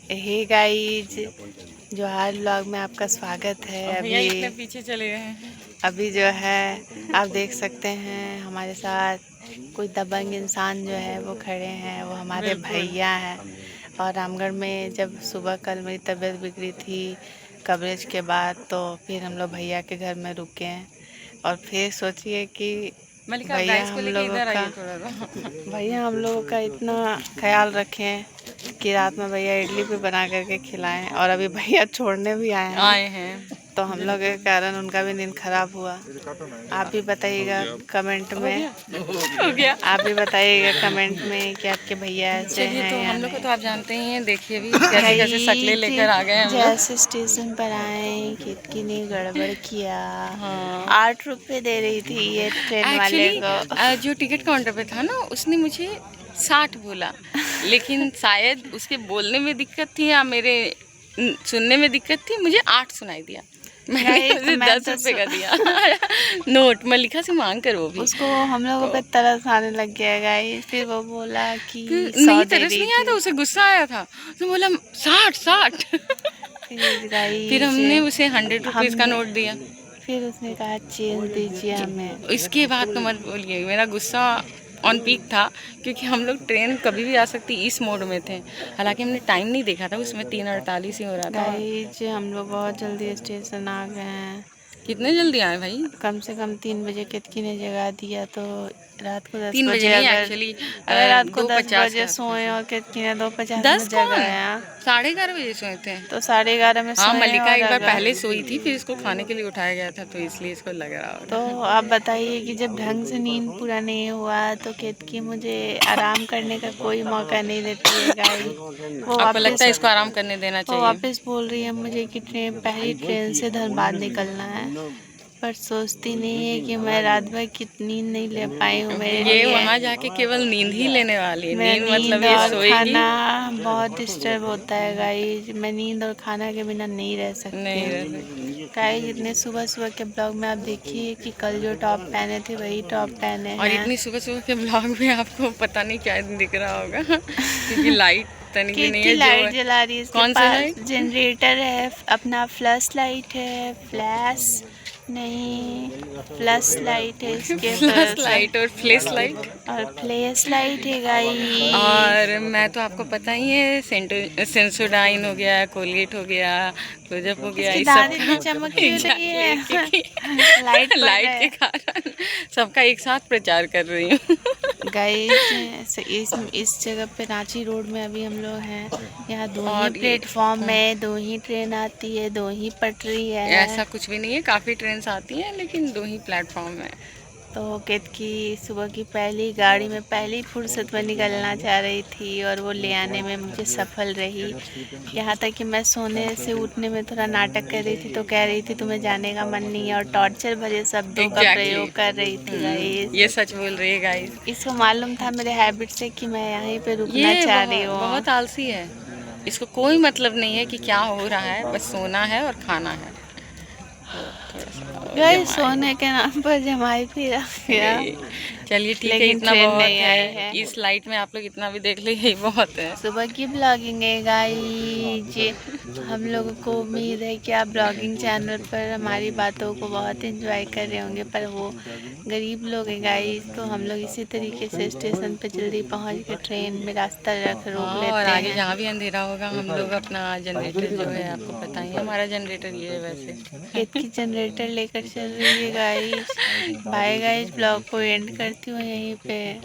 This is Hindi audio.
हे गाइज, जोहार व्लॉग में आपका स्वागत है। भैया इतने पीछे चले गए हैं। अभी जो है आप देख सकते हैं हमारे साथ कोई दबंग इंसान जो है वो खड़े हैं, वो हमारे भैया हैं। और रामगढ़ में जब सुबह कल मेरी तबीयत बिगड़ी थी कवरेज के बाद, तो फिर हम लोग भैया के घर में रुके हैं। और फिर सोचिए कि भैया हम लोगों का इतना ख्याल रखें कि रात में भैया इडली भी बना करके खिलाएं। और अभी भैया छोड़ने भी आए हैं तो हम लोग के कारण उनका भी नींद खराब हुआ। आप भी बताइएगा कमेंट में, आप भी बताइएगा कमेंट में कि आपके भैया ऐसे हैं तो या हम लोग को नहीं। तो आप जानते ही हैं, देखिए भी कैसे कैसे शक्लें लेकर आ गए हम लोग। जैसे स्टेशन पर आए कितनी ने गड़बड़ किया। हाँ। 8 रुपए दे रही थी ये ट्रेन वाले को। जो टिकट काउंटर पे था ना, उसने मुझे 60 बोला, लेकिन शायद उसके बोलने में दिक्कत थी या मेरे सुनने में दिक्कत थी, मुझे 8 सुनाई दिया। मैंने उसे 10 रुपए का दिया नोट मल्लिका से मांग कर। वो भी उसको हम लोगों पे तरस आने लग गया गाइस। फिर वो बोला कि नहीं, तरस नहीं आया था, उसे गुस्सा आया था। उसने बोला 60। फिर हमने उसे 100 रुपीज का नोट दिया। फिर उसने कहा चेंज दीजिए हमें। इसके बाद तो मत बोलिए, मेरा गुस्सा ऑन पीक था, क्योंकि हम लोग ट्रेन कभी भी आ सकती इस मोड में थे। हालांकि हमने टाइम नहीं देखा था, उसमें 3:48 ही हो रहा था। गाइस हम लोग बहुत जल्दी स्टेशन आ गए हैं। कितने जल्दी आए भाई? कम से कम 3 बजे केतकी ने जगा दिया, तो रात को 10 3 बजे नहीं, अगर एक्चुअली रात को 10 2:50 बजे सोए और केतकी ने 2:50 में 10 कौन? जगाया। 11:30 बजे सोए थे। तो 11:30 में हाँ, सोए। मल्लिका और एक बार अगर पहले सोई थी, फिर इसको खाने के लिए उठाया गया था, तो इसलिए इसको लग रहा होगा। तो आप बताइए कि जब ढंग से नींद पूरा नहीं हुआ तो केतकी मुझे आराम करने का कोई मौका नहीं देती है गाइस। वो आपको लगता है इसको आराम करने देना वो चाहिए? वापस बोल रही है मुझे कि पहली ट्रेन से धनबाद निकलना है, पर सोचती नहीं है कि मैं रात भर कितनी नींद नहीं ले पाई हूँ। मेरे ये लिए वहाँ जाके केवल नींद ही लेने वाली है। मेरा नींद मतलब नींद ये और सोएगी खाना बहुत डिस्टर्ब होता है गाइस। मैं नींद और खाना के बिना नहीं रह सकती नहीं। गाइस। इतने सुबह सुबह के ब्लॉग में आप देखिए कि कल जो टॉप पहने थे वही टॉप पहने और हैं। इतनी सुबह सुबह के ब्लॉग में आपको पता नहीं क्या दिख रहा होगा क्योंकि लाइट तनिक भी नहीं है। लाइट जला रही है, कौन सी लाइट? जनरेटर है, अपना फ्लैश लाइट है। फ्लैश नहीं, फ्लैश लाइट है इसके फ्लैश लाइट और फ्लैश लाइट और फ्लैश लाइट है गाइस। और मैं तो आपको पता ही है, सेंसोडाइन हो गया, कोलगेट हो गया, क्लोजअप हो गया, इस सब का चमक क्यों रही है? लाइट के कारण सबका एक साथ प्रचार कर रही हूँ गाइस इस जगह पे रांची रोड में अभी हम लोग हैं। यहाँ 2 ही प्लेटफॉर्म में 2 ही ट्रेन आती है, 2 ही पटरी है। ऐसा कुछ भी नहीं है, काफ़ी ट्रेन आती हैं, लेकिन 2 ही प्लेटफॉर्म है। तो केतकी सुबह की पहली गाड़ी में पहली फुर्सत में निकलना चाह रही थी और वो ले आने में मुझे सफल रही। यहाँ तक कि मैं सोने से उठने में थोड़ा नाटक कर रही थी, तो कह रही थी तुम्हें जाने का मन नहीं है, और टॉर्चर भरे शब्दों का प्रयोग कर रही थी गाइस। ये सच बोल रही है गाइस। इसको मालूम था मेरे हैबिट से कि मैं यहीं पे रुकना चाह रही हूँ। बहुत आलसी है, इसको कोई मतलब नहीं है कि क्या हो रहा है, बस सोना है और खाना है। गाइस सोने के नाम पर जमाई फिर गया। चलिए ठीक है, इतना बहुत है। इस लाइट में आप लोग इतना भी देख ले, यही बहुत है। सुबह की ब्लॉगिंग है गाइस। हम लोगों को उम्मीद है कि आप ब्लॉगिंग चैनल पर हमारी बातों को बहुत एंजॉय कर रहे होंगे, पर वो गरीब लोग हैं गाइस। तो हम लोग इसी तरीके से स्टेशन पे जल्दी पहुंच के ट्रेन में रास्ता रोक लेते हैं। और आगे जहाँ भी अंधेरा होगा हम लोग अपना जनरेटर जो है, आपको पता ही है हमारा जनरेटर ये है। वैसे एक जनरेटर लेकर चल रही है गाइस। बाय गाइस, ब्लॉग को एंड करती हूँ यहीं पे।